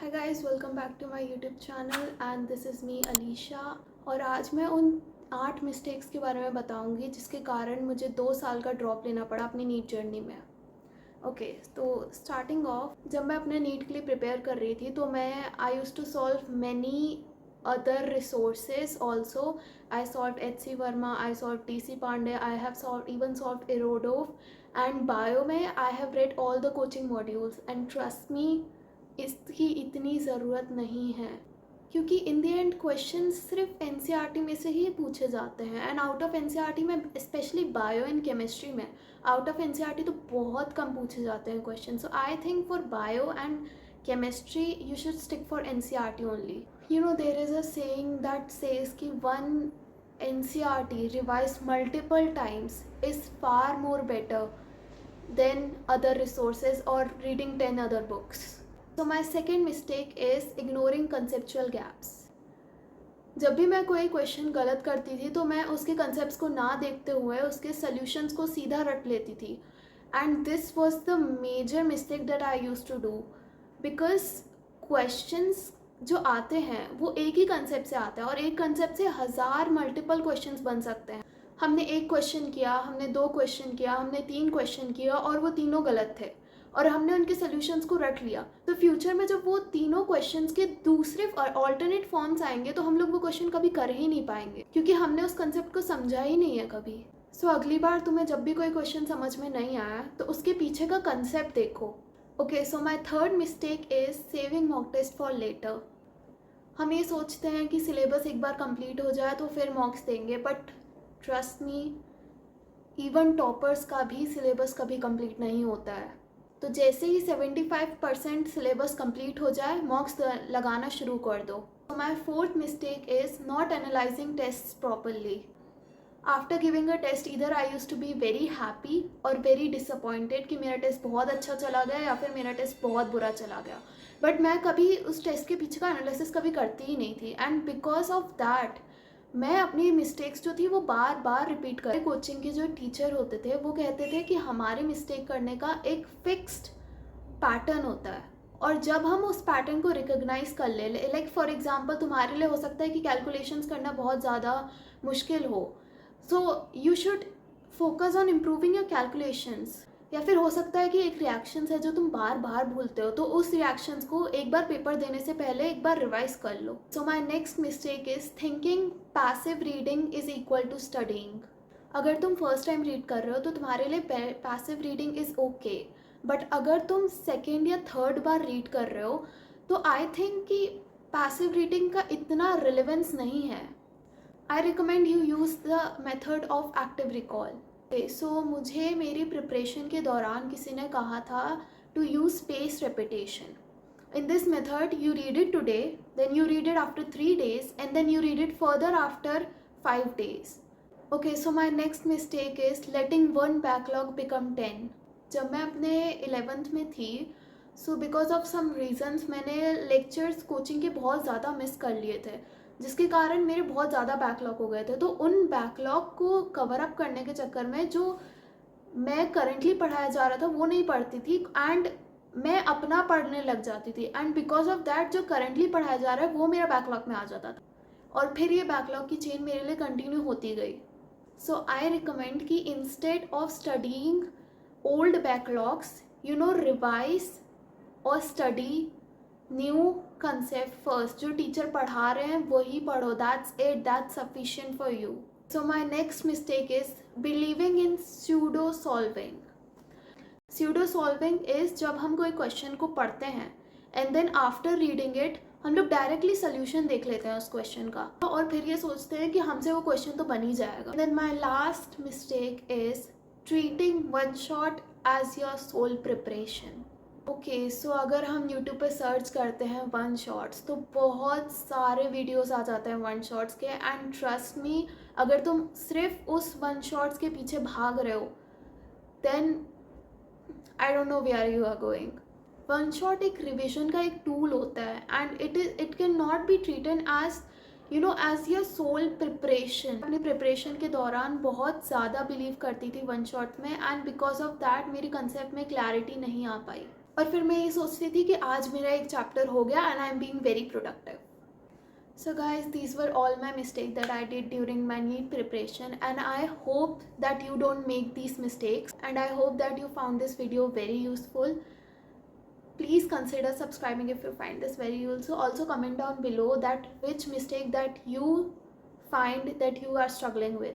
Hi guys, welcome back to my YouTube channel and this is me Alisha. और आज मैं उन 8 मिस्टेक्स के बारे में बताऊंगी जिसके कारण मुझे 2 साल का ड्रॉप लेना पड़ा अपनी नीट जर्नी में। ओके, तो स्टार्टिंग ऑफ जब मैं अपने नीट के लिए प्रिपेयर कर रही थी तो मैं I used to solve many other resources also. I solved HC Verma, I solved TC Pandey, I have solved Erodov, and bio में I have read all the coaching modules and trust me, इसकी इतनी ज़रूरत नहीं है क्योंकि in the end question सिर्फ NCERT में से ही पूछे जाते हैं। एंड आउट ऑफ एनसीईआरटी में स्पेशली बायो एंड केमिस्ट्री में आउट ऑफ एनसीईआरटी तो बहुत कम पूछे जाते हैं question. So I think for bio and chemistry you should stick for NCERT only. You know there is a saying that says कि one NCERT revise multiple times is far more better than other resources or reading 10 other books. So my second mistake is ignoring conceptual gaps. जब भी मैं कोई question गलत करती थी तो मैं उसके कंसेप्ट्स को ना देखते हुए उसके सॉल्यूशंस को सीधा रट लेती थी। And this was the major mistake that I used to do because questions जो आते हैं वो एक ही कंसेप्ट से आता है और एक कंसेप्ट से 1000 मल्टीपल क्वेश्चंस बन सकते हैं। हमने एक क्वेश्चन किया, हमने 2 क्वेश्चन किया, हमने 3 क्वेश्चन किया और वो तीनों गलत थे और हमने उनके सॉल्यूशंस को रट लिया। तो फ्यूचर में जब वो तीनों क्वेश्चंस के दूसरे ऑल्टरनेट फॉर्म्स आएंगे तो हम लोग वो क्वेश्चन कभी कर ही नहीं पाएंगे क्योंकि हमने उस कंसेप्ट को समझा ही नहीं है कभी। सो अगली बार तुम्हें जब भी कोई क्वेश्चन समझ में नहीं आया तो उसके पीछे का कंसेप्ट देखो। Okay, so my third mistake is saving mock test for later. हम ये सोचते हैं कि सिलेबस एक बार कंप्लीट हो जाए तो फिर मॉक्स देंगे, but trust me, even toppers का भी सिलेबस कभी कंप्लीट नहीं होता है। तो जैसे ही 75% सिलेबस कंप्लीट हो जाए मॉक्स लगाना शुरू कर दो। तो my fourth mistake is not analysing test properly. After giving a test इधर I use to be very happy और वेरी डिसअपॉइंटेड कि मेरा टेस्ट बहुत अच्छा चला गया या फिर मेरा टेस्ट बहुत बुरा चला गया, बट मैं कभी उस टेस्ट के पीछे का एनालिसिस कभी करती ही नहीं थी। एंड बिकॉज ऑफ दैट मैं अपनी मिस्टेक्स जो थी वो बार बार रिपीट कर। कोचिंग के जो टीचर होते थे वो कहते थे कि हमारे मिस्टेक करने का एक फिक्स्ड पैटर्न होता है और जब हम उस पैटर्न को रिकॉग्नाइज कर ले, लाइक फॉर एग्जांपल तुम्हारे लिए हो सकता है कि कैलकुलेशंस करना बहुत ज़्यादा मुश्किल हो, so you should focus on improving your calculations. या फिर हो सकता है कि एक रिएक्शंस है जो तुम बार बार भूलते हो तो उस रिएक्शंस को एक बार पेपर देने से पहले एक बार रिवाइज कर लो। So my next mistake is thinking passive reading is equal to studying. अगर तुम फर्स्ट टाइम रीड कर रहे हो तो तुम्हारे लिए passive reading is okay, but अगर तुम सेकेंड या थर्ड बार रीड कर रहे हो तो आई थिंक कि पैसिव रीडिंग का इतना रिलेवेंस नहीं है। I recommend you use the method of active recall. So मुझे मेरी प्रिपरेशन के दौरान किसी ने कहा था to use space repetition. In this method you read it today, then you read it after 3 days and then you read it further after 5 days. Okay, so my next mistake is letting one backlog become 10। जब मैं अपने 11th में थी so because of some reasons मैंने lectures coaching के बहुत ज़्यादा miss कर लिए थे जिसके कारण मेरे बहुत ज़्यादा बैकलॉग हो गए थे। तो उन बैकलॉग को कवर अप करने के चक्कर में जो मैं करंटली पढ़ाया जा रहा था वो नहीं पढ़ती थी एंड मैं अपना पढ़ने लग जाती थी एंड बिकॉज ऑफ दैट जो करंटली पढ़ाया जा रहा है वो मेरा बैकलॉग में आ जाता था और फिर ये बैकलॉग की चेन मेरे लिए कंटिन्यू होती गई। सो आई रिकमेंड कि instead of studying old backlogs you know revise और स्टडी न्यू कंसेप्ट फर्स्ट। जो टीचर पढ़ा रहे हैं वही पढ़ो, that's it, that's sufficient for you. So my next mistake is believing in pseudo solving. Pseudo solving is जब हम कोई क्वेश्चन को पढ़ते हैं and then after reading it हम लोग डायरेक्टली सोल्यूशन देख लेते हैं उस क्वेश्चन का और फिर ये सोचते हैं कि हमसे वो क्वेश्चन तो बन ही जाएगा। Then my last mistake is treating one shot as your sole preparation. Okay, so अगर हम यूट्यूब पे सर्च करते हैं वन शॉट्स तो बहुत सारे वीडियोस आ जाते हैं वन शॉट्स के। एंड ट्रस्ट मी, अगर तुम सिर्फ उस वन शॉट्स के पीछे भाग रहे हो then I don't know where you are going. One shot एक रिविजन का एक टूल होता है and it can not be treated as you know as your sole preparation. अपनी प्रिपरेशन के दौरान बहुत ज़्यादा बिलीव करती थी वन शॉट में एंड बिकॉज ऑफ दैट मेरी कंसेप्ट में क्लैरिटी नहीं आ पाई। और फिर मैं ये सोचती थी कि आज मेरा एक चैप्टर हो गया and I am being very productive. So guys, these were all my mistakes that I did during my NEET preparation, and I hope that you don't make these mistakes, and I hope that you found this video very useful. Please consider subscribing if you find this very useful. Also comment down below that which mistake that you find that you are struggling with.